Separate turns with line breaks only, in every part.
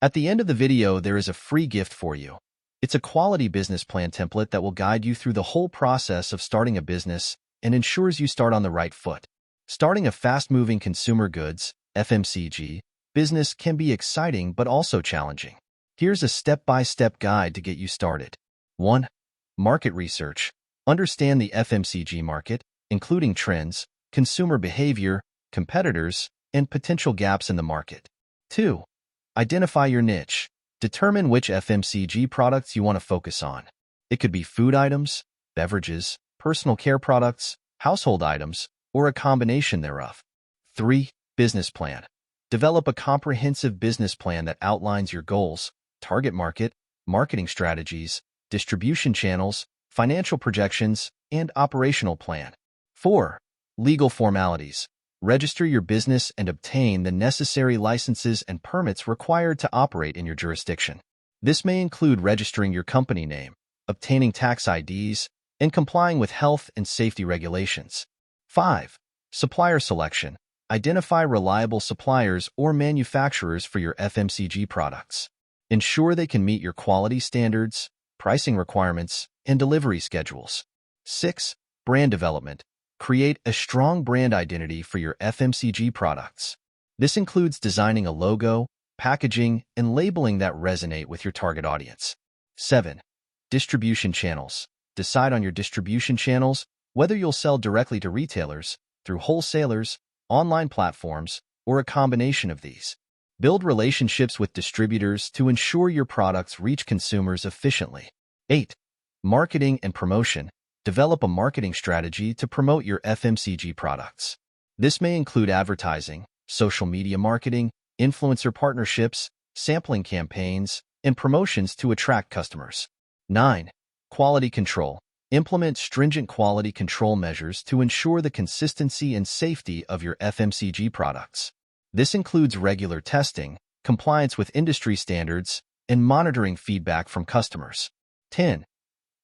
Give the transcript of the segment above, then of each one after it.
At the end of the video, there is a free gift for you. It's a quality business plan template that will guide you through the whole process of starting a business and ensures you start on the right foot. Starting a fast-moving consumer goods, FMCG, business can be exciting but also challenging. Here's a step-by-step guide to get you started. 1. Market research. Understand the FMCG market, including trends, consumer behavior, competitors, and potential gaps in the market. 2. Identify your niche. Determine which FMCG products you want to focus on. It could be food items, beverages, personal care products, household items, or a combination thereof. 3. Business plan. Develop a comprehensive business plan that outlines your goals, target market, marketing strategies, distribution channels, financial projections, and operational plan. 4. Legal formalities. Register your business and obtain the necessary licenses and permits required to operate in your jurisdiction. This may include registering your company name, obtaining tax IDs, and complying with health and safety regulations. 5. Supplier selection. Identify reliable suppliers or manufacturers for your FMCG products. Ensure they can meet your quality standards, pricing requirements, and delivery schedules. 6. Brand development. Create a strong brand identity for your FMCG products. This includes designing a logo, packaging, and labeling that resonate with your target audience. 7. Distribution channels. Decide on your distribution channels, whether you'll sell directly to retailers, through wholesalers, online platforms, or a combination of these. Build relationships with distributors to ensure your products reach consumers efficiently. 8. Marketing and promotion. Develop a marketing strategy to promote your FMCG products. This may include advertising, social media marketing, influencer partnerships, sampling campaigns, and promotions to attract customers. 9. Quality control. Implement stringent quality control measures to ensure the consistency and safety of your FMCG products. This includes regular testing, compliance with industry standards, and monitoring feedback from customers. 10.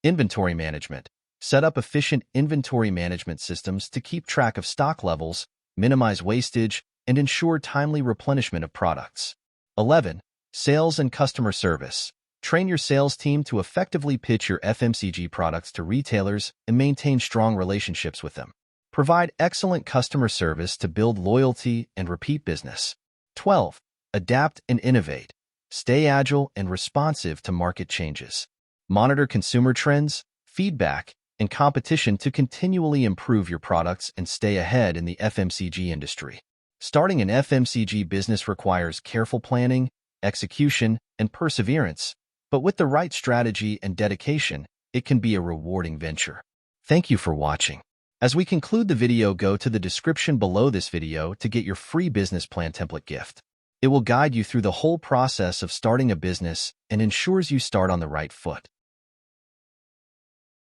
Inventory management. Set up efficient inventory management systems to keep track of stock levels, minimize wastage, and ensure timely replenishment of products. 11. Sales and customer service. Train your sales team to effectively pitch your FMCG products to retailers and maintain strong relationships with them. Provide excellent customer service to build loyalty and repeat business. 12. Adapt and innovate. Stay agile and responsive to market changes. Monitor consumer trends, feedback, and competition to continually improve your products and stay ahead in the FMCG industry. Starting an FMCG business requires careful planning, execution, and perseverance, but with the right strategy and dedication, it can be a rewarding venture. Thank you for watching. As we conclude the video, go to the description below this video to get your free business plan template gift. It will guide you through the whole process of starting a business and ensures you start on the right foot.